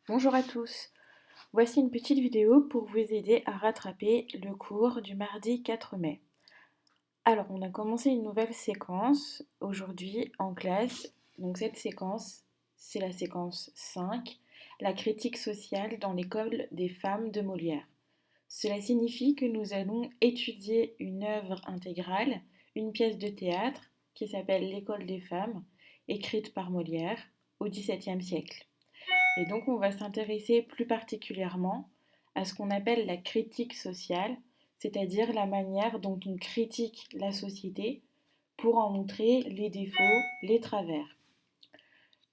Bonjour à tous, voici une petite vidéo pour vous aider à rattraper le cours du mardi 4 mai. Alors, on a commencé une nouvelle séquence aujourd'hui en classe. Donc cette séquence, c'est la séquence 5, la critique sociale dans l'école des femmes de Molière. Cela signifie que nous allons étudier une œuvre intégrale, une pièce de théâtre qui s'appelle L'école des femmes, écrite par Molière au XVIIe siècle. Et donc on va s'intéresser plus particulièrement à ce qu'on appelle la critique sociale, c'est-à-dire la manière dont on critique la société pour en montrer les défauts, les travers.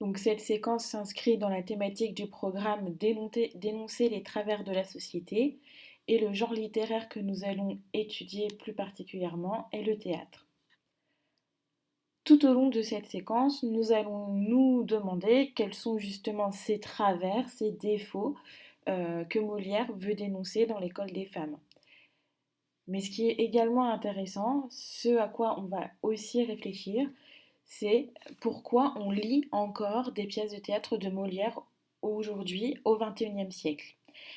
Donc cette séquence s'inscrit dans la thématique du programme Dénoncer les travers de la société, et le genre littéraire que nous allons étudier plus particulièrement est le théâtre. Tout au long de cette séquence, nous allons nous demander quels sont justement ces travers, ces défauts que Molière veut dénoncer dans l'école des femmes. Mais ce qui est également intéressant, ce à quoi on va aussi réfléchir, c'est pourquoi on lit encore des pièces de théâtre de Molière aujourd'hui, au XXIe siècle.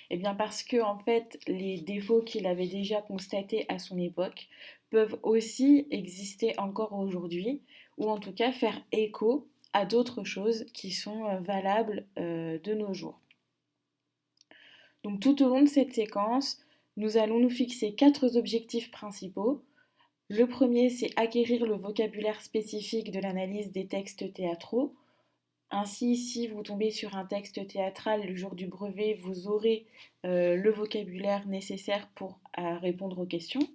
Eh bien parce que en fait, les défauts qu'il avait déjà constatés à son époque peuvent aussi exister encore aujourd'hui, ou en tout cas faire écho à d'autres choses qui sont valables de nos jours. Donc tout au long de cette séquence, nous allons nous fixer 4 objectifs principaux. Le premier, c'est acquérir le vocabulaire spécifique de l'analyse des textes théâtraux. Ainsi, si vous tombez sur un texte théâtral le jour du brevet, vous aurez le vocabulaire nécessaire pour répondre aux questions.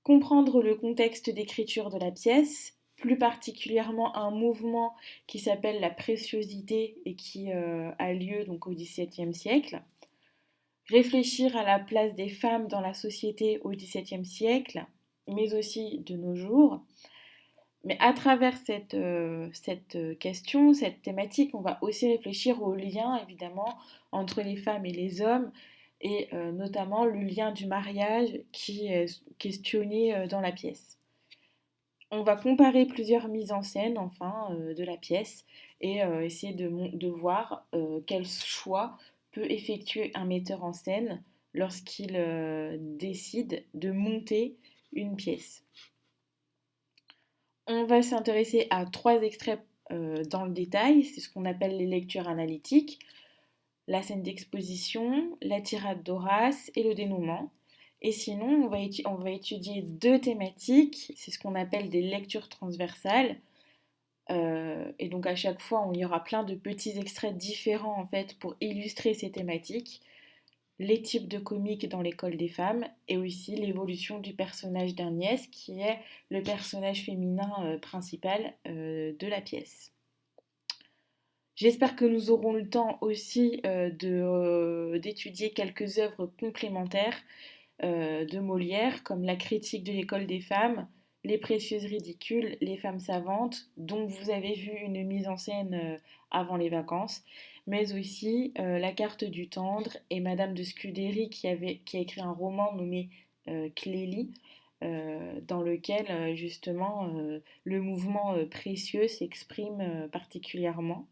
Comprendre le contexte d'écriture de la pièce, plus particulièrement un mouvement qui s'appelle la préciosité et qui a lieu donc au XVIIe siècle. Réfléchir à la place des femmes dans la société au XVIIe siècle, mais aussi de nos jours. Mais à travers cette question, cette thématique, on va aussi réfléchir au lien évidemment entre les femmes et les hommes, et notamment le lien du mariage qui est questionné dans la pièce. On va comparer plusieurs mises en scène enfin de la pièce et essayer de voir quel choix peut effectuer un metteur en scène lorsqu'il décide de monter une pièce. On va s'intéresser à 3 extraits dans le détail, c'est ce qu'on appelle les lectures analytiques, la scène d'exposition, la tirade d'Horace et le dénouement. Et sinon, on va étudier 2 thématiques, c'est ce qu'on appelle des lectures transversales. Et donc à chaque fois, il y aura plein de petits extraits différents en fait pour illustrer ces thématiques, les types de comiques dans l'école des femmes et aussi l'évolution du personnage d'Agnès qui est le personnage féminin principal de la pièce. J'espère que nous aurons le temps aussi d'étudier quelques œuvres complémentaires de Molière, comme La critique de l'école des femmes, Les précieuses ridicules, Les femmes savantes, dont vous avez vu une mise en scène avant les vacances, mais aussi La carte du tendre et Madame de Scudéry qui a écrit un roman nommé Clélie, dans lequel justement le mouvement précieux s'exprime particulièrement.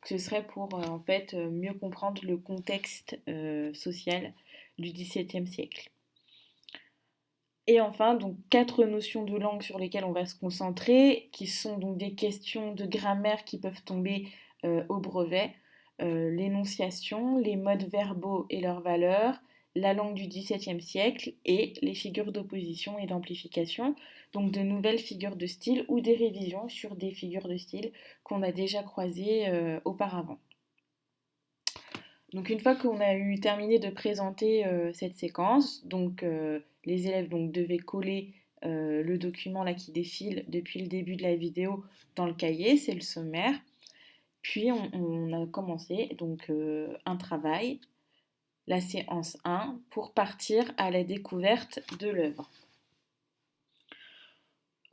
Ce serait pour en fait mieux comprendre le contexte social du XVIIe siècle. Et enfin, donc 4 notions de langue sur lesquelles on va se concentrer, qui sont donc des questions de grammaire qui peuvent tomber au brevet, l'énonciation, les modes verbaux et leurs valeurs, la langue du XVIIe siècle et les figures d'opposition et d'amplification, donc de nouvelles figures de style ou des révisions sur des figures de style qu'on a déjà croisées auparavant. Donc une fois qu'on a eu terminé de présenter cette séquence, donc les élèves donc, devaient coller le document là qui défile depuis le début de la vidéo dans le cahier, c'est le sommaire. Puis on a commencé donc un travail, la séance 1, pour partir à la découverte de l'œuvre.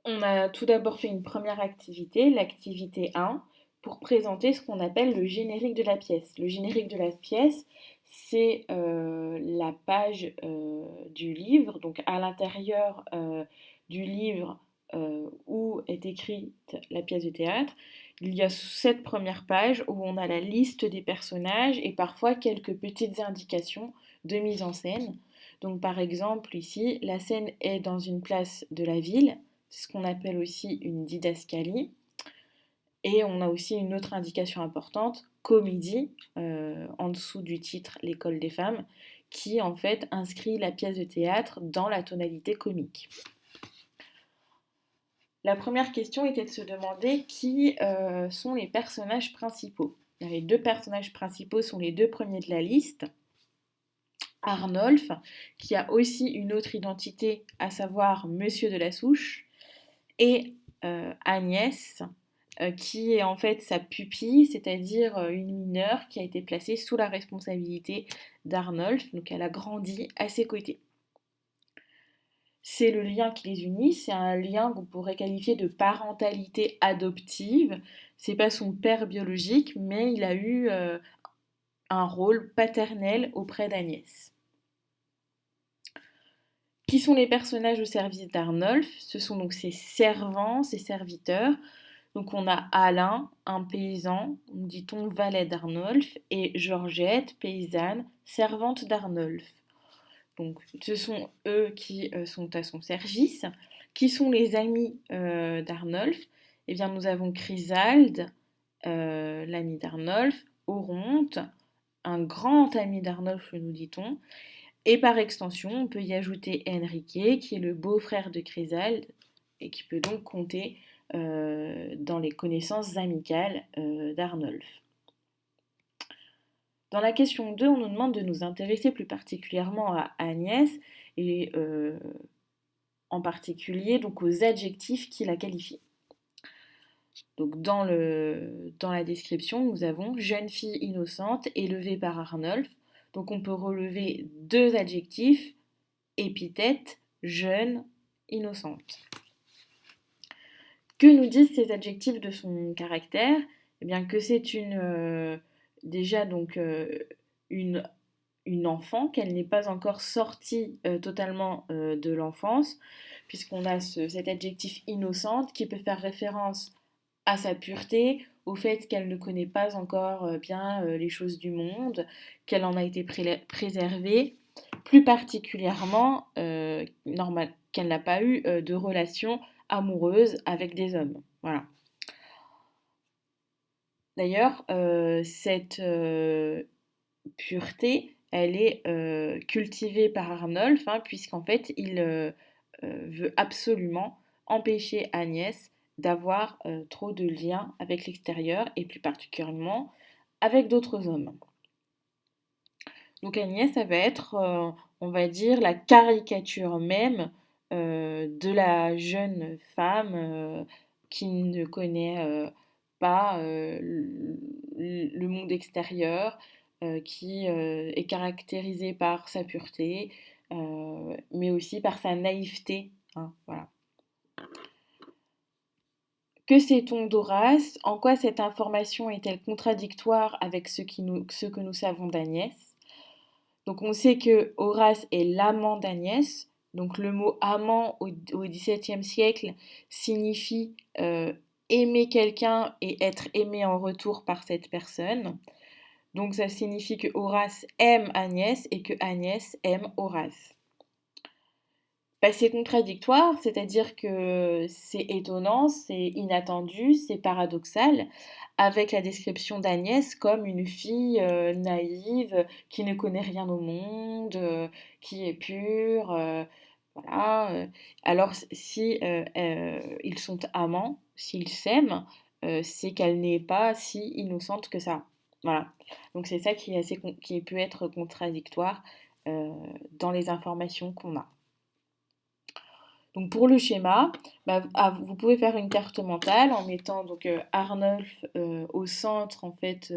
On a tout d'abord fait une première activité, l'activité 1, pour présenter ce qu'on appelle le générique de la pièce. Le générique de la pièce, c'est la page du livre, donc à l'intérieur du livre où est écrite la pièce de théâtre, Il y a 7 premières pages où on a la liste des personnages et parfois quelques petites indications de mise en scène. Donc par exemple ici, la scène est dans une place de la ville, c'est ce qu'on appelle aussi une didascalie. Et on a aussi une autre indication importante, comédie, en dessous du titre L'école des femmes, qui en fait inscrit la pièce de théâtre dans la tonalité comique. La première question était de se demander qui sont les personnages principaux. Les 2 personnages principaux sont les 2 premiers de la liste. Arnolphe, qui a aussi une autre identité, à savoir Monsieur de la Souche, et Agnès, qui est en fait sa pupille, c'est-à-dire une mineure qui a été placée sous la responsabilité d'Arnolphe, donc elle a grandi à ses côtés. C'est le lien qui les unit, c'est un lien qu'on pourrait qualifier de parentalité adoptive. C'est pas son père biologique, mais il a eu un rôle paternel auprès d'Agnès. Qui sont les personnages au service d'Arnolphe? Ce sont donc ses servants, ses serviteurs. Donc on a Alain, un paysan, dit-on valet d'Arnolphe, et Georgette, paysanne, servante d'Arnolphe. Donc ce sont eux qui sont à son service. Qui sont les amis d'Arnolphe? Eh bien nous avons Chrysalde, l'ami d'Arnolphe, Oronte, un grand ami d'Arnolphe, nous dit-on. Et par extension, on peut y ajouter Enrique, qui est le beau-frère de Chrysalde, et qui peut donc compter dans les connaissances amicales d'Arnolphe. Dans la question 2, on nous demande de nous intéresser plus particulièrement à Agnès, et en particulier donc aux adjectifs qui la qualifient. Donc dans la description, nous avons jeune fille innocente élevée par Arnolphe. Donc on peut relever 2 adjectifs, épithète, jeune, innocente. Que nous disent ces adjectifs de son caractère? Eh bien que c'est déjà donc une enfant, qu'elle n'est pas encore sortie totalement de l'enfance, puisqu'on a cet adjectif innocente qui peut faire référence à sa pureté, au fait qu'elle ne connaît pas encore bien les choses du monde, qu'elle en a été préservée, plus particulièrement qu'elle n'a pas eu de relation amoureuse avec des hommes. Voilà. D'ailleurs, cette pureté, elle est cultivée par Arnolphe, puisqu'en fait, il veut absolument empêcher Agnès d'avoir trop de liens avec l'extérieur et plus particulièrement avec d'autres hommes. Donc Agnès, ça va être, on va dire, la caricature même de la jeune femme qui ne connaît pas le monde extérieur, qui est caractérisée par sa pureté, mais aussi par sa naïveté. Voilà. Que sait-on d'Horace? En quoi cette information est-elle contradictoire avec ce que nous savons d'Agnès? Donc on sait que Horace est l'amant d'Agnès. Donc le mot amant au XVIIe siècle signifie aimer quelqu'un et être aimé en retour par cette personne. Donc ça signifie que Horace aime Agnès et que Agnès aime Horace. C'est contradictoire, c'est-à-dire que c'est étonnant, c'est inattendu, c'est paradoxal, avec la description d'Agnès comme une fille naïve, qui ne connaît rien au monde, qui est pure, voilà. Alors si ils sont amants, s'ils s'aiment, c'est qu'elle n'est pas si innocente que ça. Voilà. Donc c'est ça qui peut être contradictoire dans les informations qu'on a. Donc pour le schéma, vous pouvez faire une carte mentale en mettant donc Arnolphe au centre en fait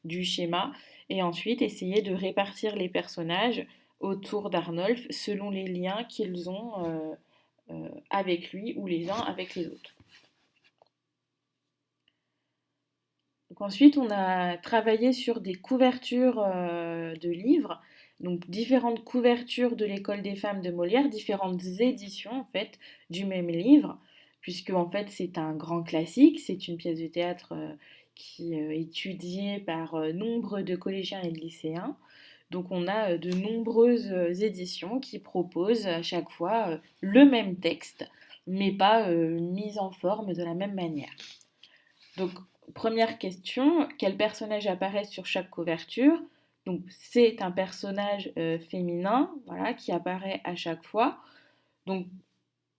du schéma et ensuite essayer de répartir les personnages autour d'Arnolphe selon les liens qu'ils ont avec lui ou les uns avec les autres. Donc ensuite, on a travaillé sur des couvertures de livres, donc différentes couvertures de l'École des femmes de Molière, différentes éditions en fait du même livre. puisque en fait c'est un grand classique, c'est une pièce de théâtre qui est étudiée par nombre de collégiens et de lycéens. Donc on a de nombreuses éditions qui proposent à chaque fois le même texte, mais pas mis en forme de la même manière. Donc première question, quel personnage apparaît sur chaque couverture? Donc c'est un personnage féminin, voilà, qui apparaît à chaque fois. Donc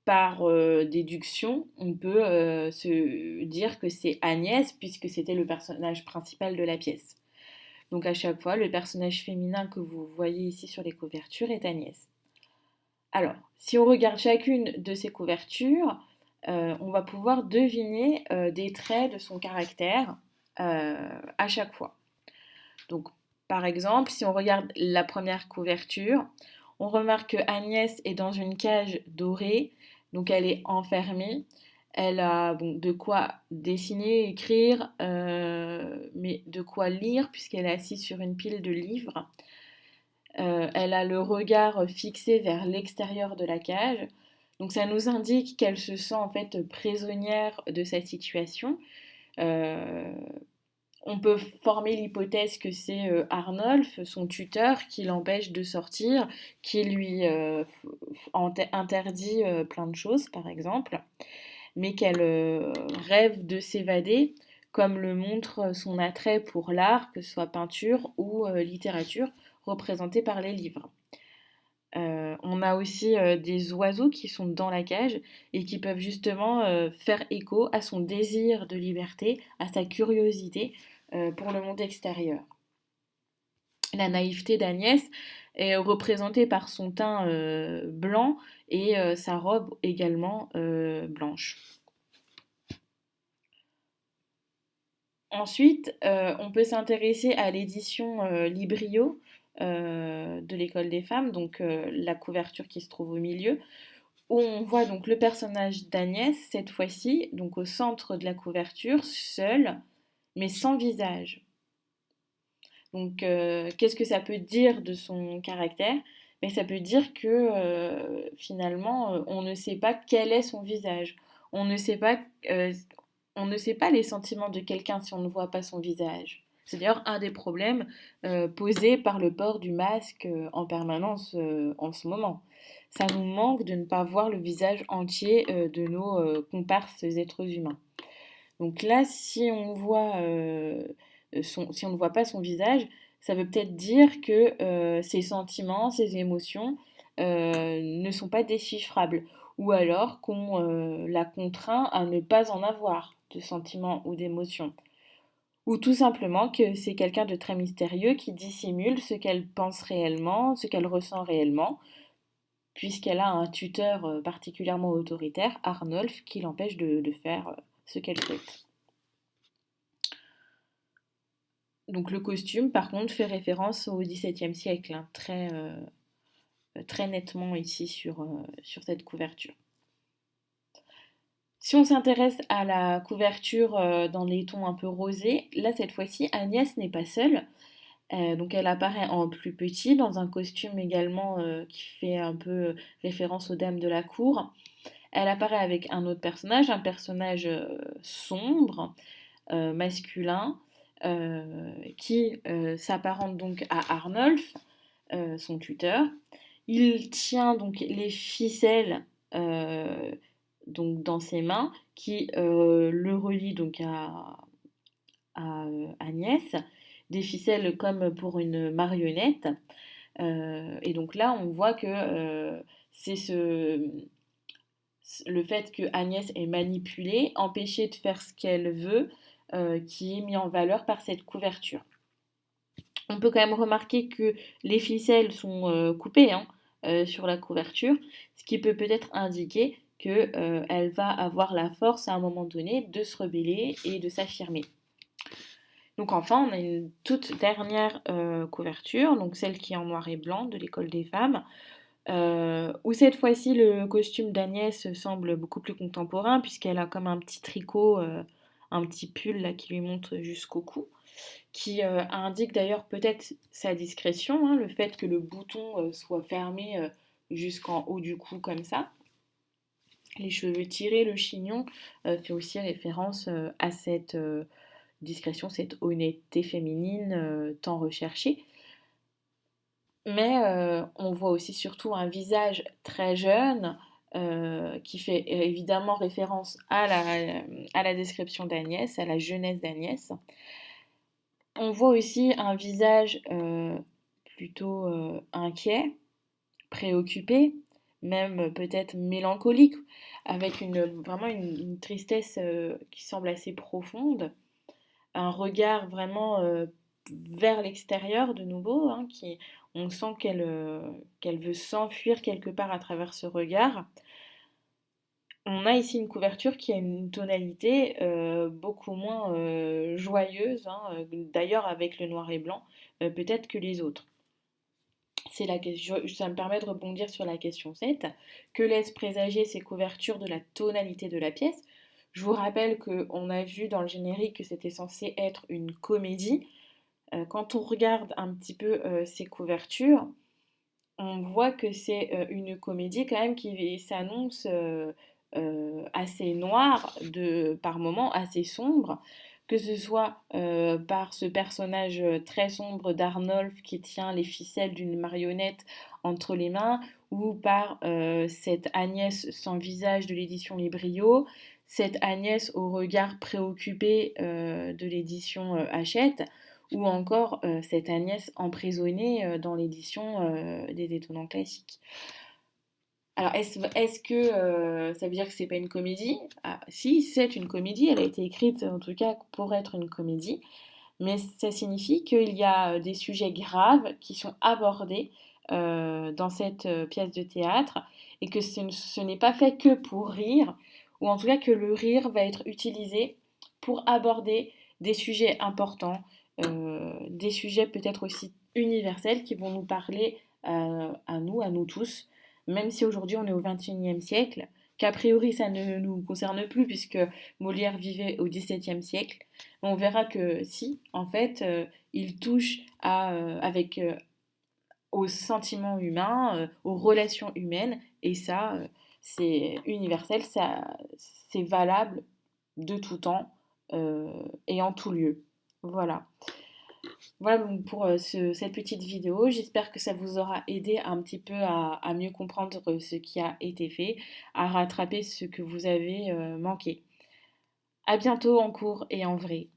par déduction, on peut se dire que c'est Agnès puisque c'était le personnage principal de la pièce. Donc à chaque fois, le personnage féminin que vous voyez ici sur les couvertures est Agnès. Alors, si on regarde chacune de ces couvertures, on va pouvoir deviner des traits de son caractère à chaque fois. Donc, par exemple, si on regarde la première couverture, on remarque que Agnès est dans une cage dorée, donc elle est enfermée. Elle a bon, de quoi dessiner, écrire, mais de quoi lire puisqu'elle est assise sur une pile de livres. Elle a le regard fixé vers l'extérieur de la cage. Donc ça nous indique qu'elle se sent en fait prisonnière de sa situation. Euh, on peut former l'hypothèse que c'est Arnolphe, son tuteur, qui l'empêche de sortir, qui lui interdit plein de choses, par exemple, mais qu'elle rêve de s'évader, comme le montre son attrait pour l'art, que ce soit peinture ou littérature, représentée par les livres. On a aussi des oiseaux qui sont dans la cage et qui peuvent justement faire écho à son désir de liberté, à sa curiosité pour le monde extérieur. La naïveté d'Agnès est représentée par son teint blanc et sa robe également blanche. Ensuite, on peut s'intéresser à l'édition Librio de l'École des femmes, donc la couverture qui se trouve au milieu, où on voit donc le personnage d'Agnès, cette fois-ci, donc au centre de la couverture, seule, mais sans visage. Donc, qu'est-ce que ça peut dire de son caractère? Mais ça peut dire que finalement, on ne sait pas quel est son visage. On ne sait pas, euh, on ne sait pas les sentiments de quelqu'un si on ne voit pas son visage. C'est d'ailleurs un des problèmes posés par le port du masque en permanence en ce moment. Ça nous manque de ne pas voir le visage entier de nos comparses êtres humains. Donc là, si on ne voit pas son visage, ça veut peut-être dire que ses sentiments, ses émotions ne sont pas déchiffrables, ou alors qu'on la contraint à ne pas en avoir de sentiments ou d'émotions, ou tout simplement que c'est quelqu'un de très mystérieux qui dissimule ce qu'elle pense réellement, ce qu'elle ressent réellement, puisqu'elle a un tuteur particulièrement autoritaire, Arnolphe, qui l'empêche de faire ce qu'elle souhaite. Donc le costume, par contre, fait référence au XVIIe siècle, hein, très nettement ici sur cette couverture. Si on s'intéresse à la couverture dans les tons un peu rosés, là cette fois-ci, Agnès n'est pas seule. Donc elle apparaît en plus petit, dans un costume également qui fait un peu référence aux dames de la cour. Elle apparaît avec un autre personnage, un personnage sombre, masculin, qui s'apparente donc à Arnolphe, son tuteur. Il tient donc les ficelles donc dans ses mains qui le relient donc à Agnès, des ficelles comme pour une marionnette. Et donc là, on voit que c'est le fait que Agnès est manipulée, empêchée de faire ce qu'elle veut, qui est mis en valeur par cette couverture. On peut quand même remarquer que les ficelles sont coupées hein, sur la couverture, ce qui peut peut-être indiquer qu'elle va avoir la force à un moment donné de se rebeller et de s'affirmer. Donc enfin, on a une toute dernière couverture, donc celle qui est en noir et blanc de l'École des femmes, où cette fois-ci le costume d'Agnès semble beaucoup plus contemporain puisqu'elle a comme un petit tricot, un petit pull là, qui lui monte jusqu'au cou, qui indique d'ailleurs peut-être sa discrétion, hein, le fait que le bouton soit fermé jusqu'en haut du cou comme ça. Les cheveux tirés, le chignon fait aussi référence à cette discrétion, cette honnêteté féminine tant recherchée. Mais on voit aussi surtout un visage très jeune qui fait évidemment référence à la description d'Agnès, à la jeunesse d'Agnès. On voit aussi un visage plutôt inquiet, préoccupé, même peut-être mélancolique, avec vraiment une tristesse qui semble assez profonde, un regard vraiment vers l'extérieur de nouveau, hein, on sent qu'elle veut s'enfuir quelque part à travers ce regard. On a ici une couverture qui a une tonalité beaucoup moins joyeuse, hein, d'ailleurs avec le noir et blanc, peut-être que les autres. Ça me permet de rebondir sur la question 7. Que laissent présager ces couvertures de la tonalité de la pièce? Je vous rappelle qu'on a vu dans le générique que c'était censé être une comédie. Quand on regarde un petit peu ces couvertures, on voit que c'est une comédie quand même qui s'annonce assez noire, par moments assez sombre, que ce soit par ce personnage très sombre d'Arnolphe qui tient les ficelles d'une marionnette entre les mains, ou par cette Agnès sans visage de l'édition Librio, cette Agnès au regard préoccupé de l'édition Hachette, ou encore cette Agnès emprisonnée dans l'édition des Étonnants Classiques. Alors, est-ce que ça veut dire que c'est pas une comédie? Ah, si, c'est une comédie, elle a été écrite en tout cas pour être une comédie, mais ça signifie qu'il y a des sujets graves qui sont abordés dans cette pièce de théâtre et que ce n'est pas fait que pour rire, ou en tout cas que le rire va être utilisé pour aborder des sujets importants, des sujets peut-être aussi universels qui vont nous parler à nous tous, même si aujourd'hui on est au XXIe siècle, qu'a priori ça ne nous concerne plus puisque Molière vivait au XVIIe siècle. On verra que si, en fait, il touche aux sentiments humains, aux relations humaines, et ça, c'est universel, ça, c'est valable de tout temps et en tout lieu. Voilà. Voilà donc pour cette petite vidéo. J'espère que ça vous aura aidé un petit peu à mieux comprendre ce qui a été fait, à rattraper ce que vous avez manqué. À bientôt en cours et en vrai.